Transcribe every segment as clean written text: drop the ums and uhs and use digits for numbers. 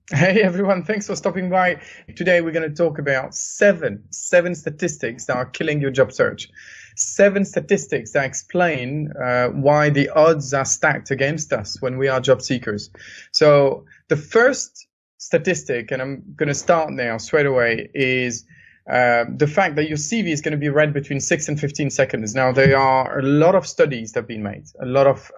Hey everyone, thanks for stopping by. Today we're going to talk about seven statistics that are killing your job search. Seven statistics that explain why the odds are stacked against us when we are job seekers. So the first statistic, and I'm going to start now straight away, is the fact that your CV is going to be read between 6 and 15 seconds. Now, there are a lot of studies that have been made, a lot of,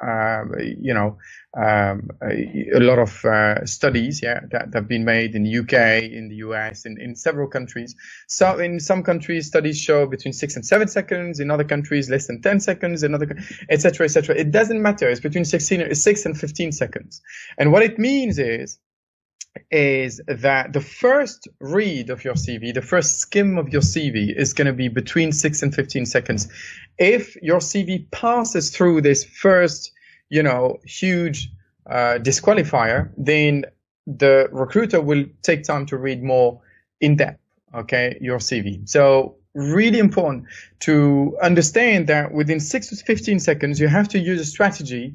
studies, that have been made in the UK, in the US, in several countries. So in some countries, studies show between 6 and 7 seconds. In other countries, less than 10 seconds, in other, etc., etc. It doesn't matter. It's between 6 and 15 seconds. And what it means is that the first read of your CV, the first skim of your CV is going to be between 6 and 15 seconds. If your CV passes through this first, huge disqualifier, then the recruiter will take time to read more in depth, okay, your CV. So really important to understand that within 6 to 15 seconds, you have to use a strategy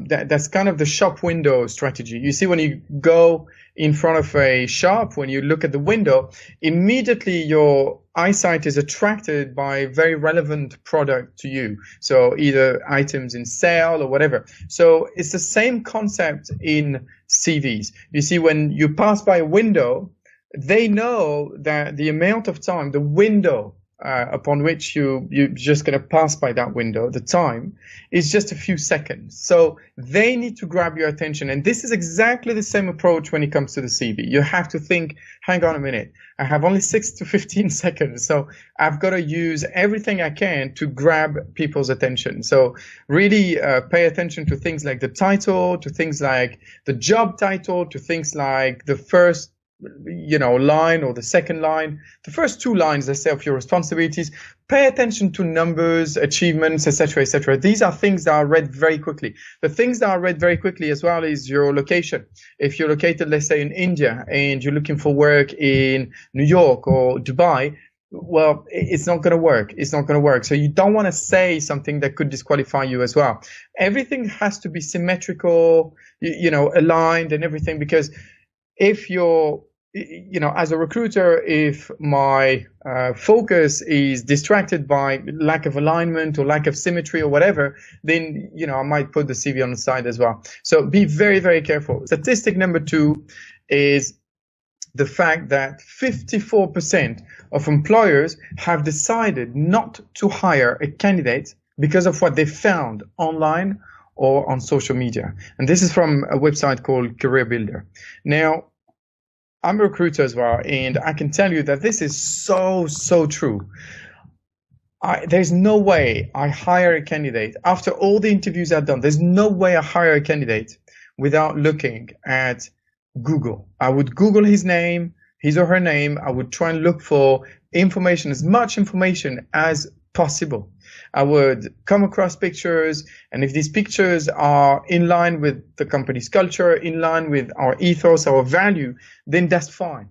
that's kind of the shop window strategy. You see, when you go in front of a shop, when you look at the window, immediately your eyesight is attracted by a very relevant product to you. So either items in sale or whatever. So it's the same concept in CVs. You see, when you pass by a window, they know that the amount of time, the window upon which you're just going to pass by that window, the time is just a few seconds. So they need to grab your attention. And this is exactly the same approach when it comes to the CV. You have to think, hang on a minute, I have only 6 to 15 seconds. So I've got to use everything I can to grab people's attention. So really pay attention to things like the title, to things like the job title, to things like the first line or the second line, the first two lines, let's say, of your responsibilities. Pay attention to numbers, achievements, etc., etc. These are things that are read very quickly. The things that are read very quickly as well is your location. If you're located, let's say, in India and you're looking for work in New York or Dubai, well, it's not going to work. It's not going to work. So you don't want to say something that could disqualify you as well. Everything has to be symmetrical, aligned and everything, because if you're, as a recruiter, if my focus is distracted by lack of alignment or lack of symmetry or whatever, then, I might put the CV on the side as well. So be very, very careful. Statistic number 2 is the fact that 54% of employers have decided not to hire a candidate because of what they found online or on social media. And this is from a website called Career Builder. Now, I'm a recruiter as well, and I can tell you that this is so, so true. There's no way I hire a candidate after all the interviews I've done. There's no way I hire a candidate without looking at Google. I would Google his name, his or her name. I would try and look for information, as much information as possible. I would come across pictures, and if these pictures are in line with the company's culture, in line with our ethos, our value, then that's fine.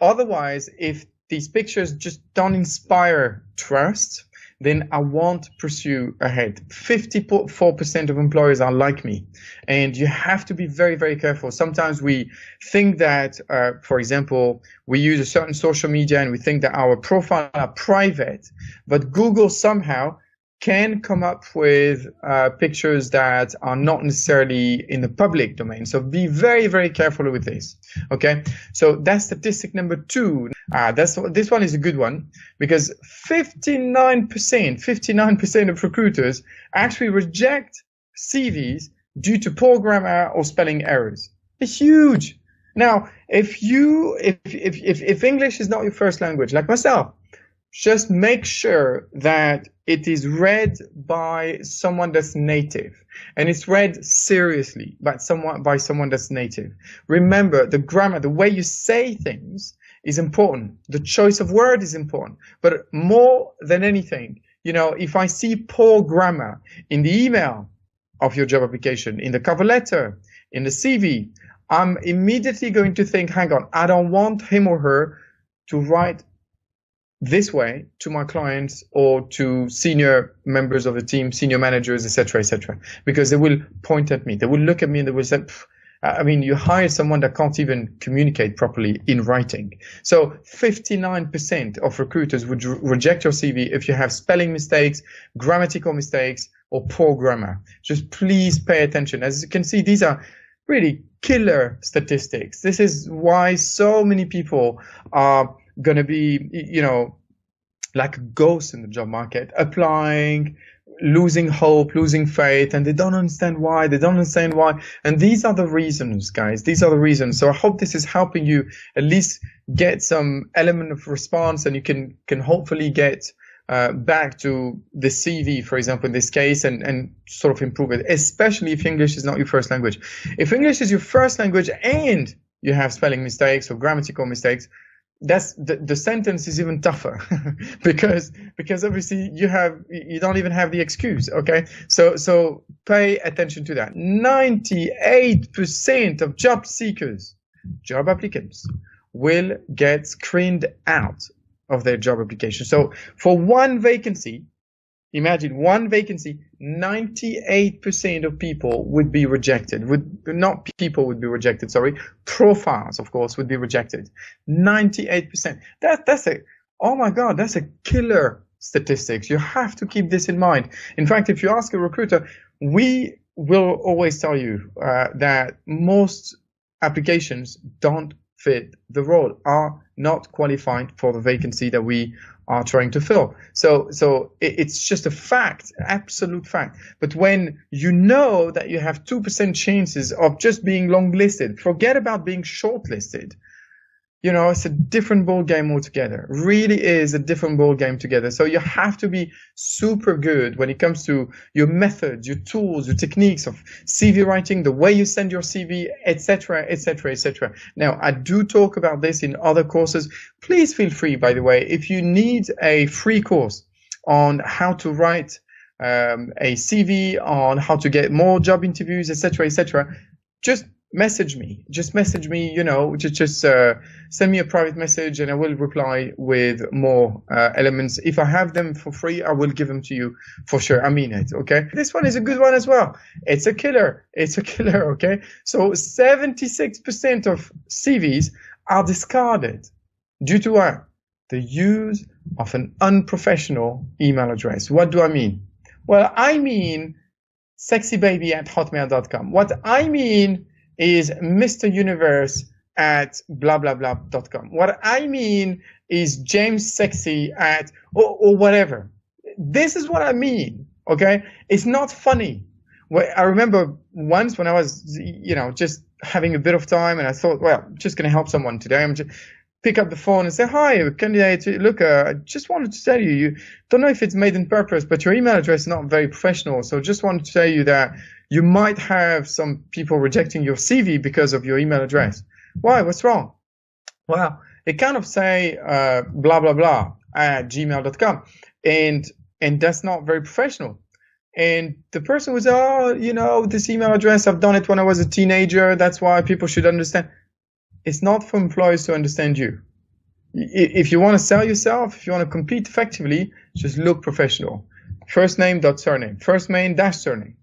Otherwise, if these pictures just don't inspire trust, then I won't pursue ahead. 54% of employers are like me, and you have to be very, very careful. Sometimes we think that, for example, we use a certain social media and we think that our profile are private, but Google somehow can come up with pictures that are not necessarily in the public domain. So be very, very careful with this. Okay, so that's statistic number 2. This one is a good one, because 59% of recruiters actually reject CVs due to poor grammar or spelling errors. It's huge. Now, if English is not your first language, like myself, just make sure that it is read by someone that's native, and it's read seriously by someone that's native. Remember, the grammar, the way you say things is important. The choice of word is important. But more than anything, if I see poor grammar in the email of your job application, in the cover letter, in the CV, I'm immediately going to think, hang on, I don't want him or her to write this way to my clients or to senior members of the team, senior managers, etc., because they will point at me. They will look at me and they will say, I mean, you hire someone that can't even communicate properly in writing. So 59% of recruiters would reject your CV if you have spelling mistakes, grammatical mistakes, or poor grammar. Just please pay attention. As you can see, these are really killer statistics. This is why so many people are going to be, like ghosts in the job market, applying, losing hope, losing faith, and they don't understand why. And these are the reasons, guys. These are the reasons. So I hope this is helping you at least get some element of response, and you can hopefully get back to the CV, for example, in this case, and sort of improve it, especially if English is not your first language. If English is your first language and you have spelling mistakes or grammatical mistakes, that's the sentence is even tougher because obviously you don't even have the excuse. Okay, so pay attention to that. 98% of job applicants will get screened out of their job application. So for one vacancy, imagine one vacancy, 98% of people would be rejected. Profiles, of course, would be rejected. 98%. That's a killer statistics. You have to keep this in mind. In fact, if you ask a recruiter, we will always tell you that most applications don't fit the role, are not qualified for the vacancy that we are trying to fill. So it's just a fact, absolute fact. But when you know that you have 2% chances of just being longlisted, forget about being shortlisted. It's a different ball game altogether. Really is a different ball game together. So you have to be super good when it comes to your methods, your tools, your techniques of CV writing, the way you send your CV, etc., etc., etc. Now, I do talk about this in other courses. Please feel free, by the way, if you need a free course on how to write a CV, on how to get more job interviews, etc., etc., just message me, just send me a private message and I will reply with more elements. If I have them for free, I will give them to you for sure. I mean it, okay? This one is a good one as well. It's a killer, okay? So 76% of CVs are discarded due to what? The use of an unprofessional email address. What do I mean? Well, I mean sexybaby@hotmail.com. What I mean is Mr. Universe at blah blah blah.com. What I mean is James Sexy at or whatever. This is what I mean, okay? It's not funny. I remember once when I was, just having a bit of time and I thought, well, I'm just going to help someone today. I'm just pick up the phone and say, hi, candidate, look, I just wanted to tell you, don't know if it's made in purpose, but your email address is not very professional. So just wanted to tell you that you might have some people rejecting your CV because of your email address. Why? What's wrong? Well, it kind of say blah, blah, blah at gmail.com. And that's not very professional. And the person was, this email address, I've done it when I was a teenager. That's why people should understand. It's not for employers to understand you. If you want to sell yourself, if you want to compete effectively, just look professional. First name dot surname. First name dash surname.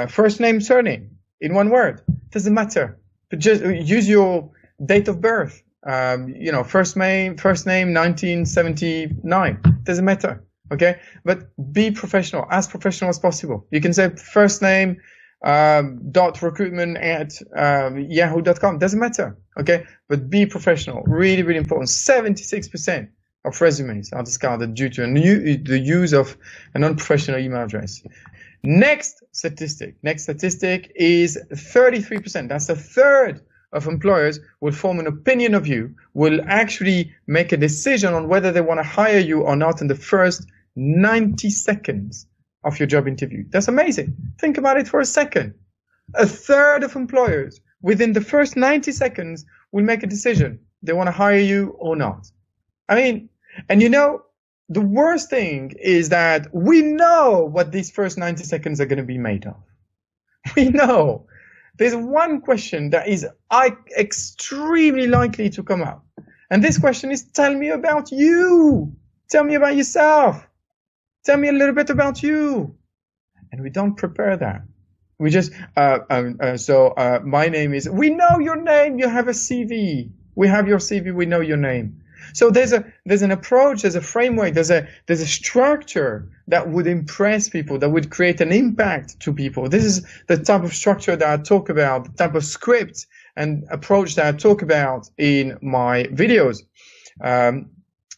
First name, surname in one word. Doesn't matter. But just use your date of birth. First name 1979. Doesn't matter. Okay. But be professional, as professional as possible. You can say first name .recruitment@yahoo.com. Doesn't matter. Okay. But be professional. Really, really important. 76% of resumes are discarded due to the use of an unprofessional email address. Next statistic is 33%. That's a third of employers will form an opinion of you, will actually make a decision on whether they want to hire you or not in the first 90 seconds of your job interview. That's amazing. Think about it for a second. A third of employers within the first 90 seconds will make a decision. They want to hire you or not. I mean, and the worst thing is that we know what these first 90 seconds are going to be made of. We know. There's one question that is extremely likely to come up. And this question is, tell me about you. Tell me about yourself. Tell me a little bit about you. And we don't prepare that. We just my name is. We know your name. You have a CV. We have your CV. We know your name. So there's an approach, there's a framework, there's a structure that would impress people, that would create an impact to people. This is the type of structure that I talk about, the type of script and approach that I talk about in my videos.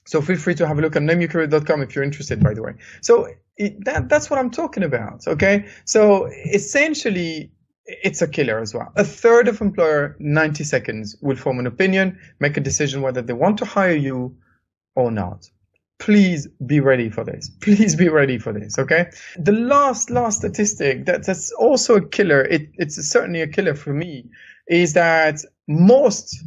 So feel free to have a look at nameyourcareer.com if you're interested, by the way. So that's what I'm talking about, okay? So essentially, it's a killer as well. A third of employer, 90 seconds, will form an opinion, make a decision whether they want to hire you or not. Please be ready for this. Please be ready for this, okay? The last statistic that's also a killer, it's certainly a killer for me, is that most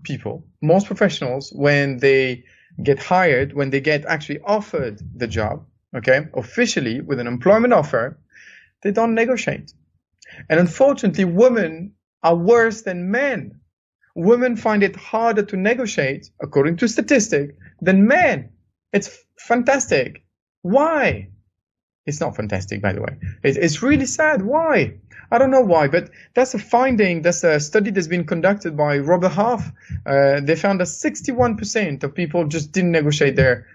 people, most professionals, when they get hired, when they get actually offered the job, okay, officially with an employment offer, they don't negotiate. And unfortunately, women are worse than men. Women find it harder to negotiate, according to statistics, than men. It's fantastic. Why? It's not fantastic, by the way. It's really sad. Why? I don't know why, but that's a finding. That's a study that's been conducted by Robert Half. They found that 61% of people just didn't negotiate their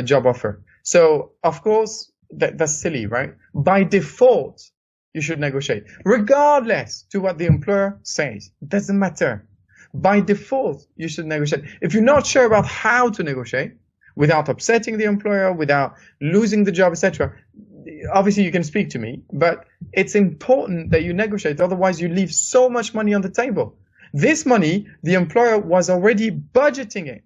job offer. So, of course, that's silly, right? By default, you should negotiate, regardless to what the employer says. It doesn't matter. By default, you should negotiate. If you're not sure about how to negotiate, without upsetting the employer, without losing the job, etc., obviously you can speak to me, but it's important that you negotiate. Otherwise, you leave so much money on the table. This money, the employer was already budgeting it.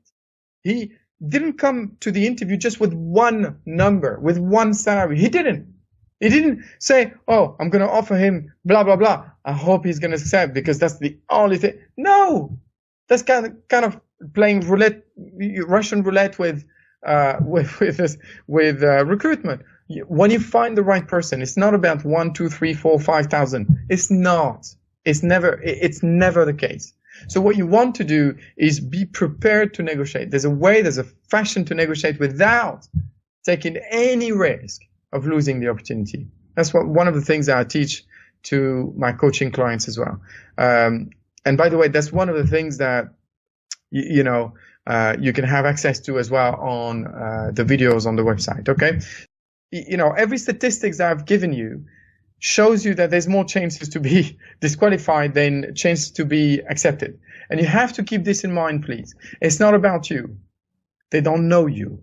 He didn't come to the interview just with one number, with one salary. He didn't say, oh, I'm going to offer him blah, blah, blah. I hope he's going to accept because that's the only thing. No, that's kind of playing roulette, Russian roulette with recruitment. When you find the right person, it's not about 1, 2, 3, 4, 5,000. It's not. It's never the case. So what you want to do is be prepared to negotiate. There's a fashion to negotiate without taking any risk of losing the opportunity. That's one of the things that I teach to my coaching clients as well. And by the way, that's one of the things that you can have access to as well on the videos on the website. Okay, every statistics that I've given you shows you that there's more chances to be disqualified than chances to be accepted. And you have to keep this in mind, please. It's not about you. They don't know you.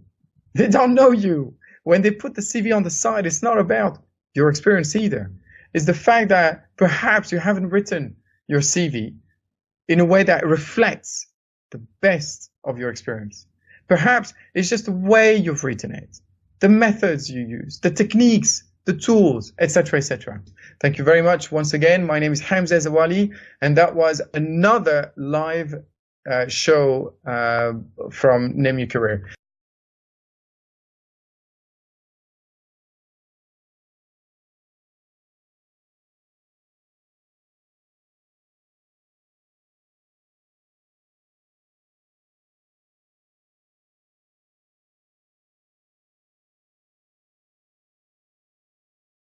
They don't know you. When they put the CV on the side, it's not about your experience either. It's the fact that perhaps you haven't written your CV in a way that reflects the best of your experience. Perhaps it's just the way you've written it, the methods you use, the techniques, the tools, etc., etc. Thank you very much. Once again, my name is Hamza Zawali, and that was another live show from Name Your Career.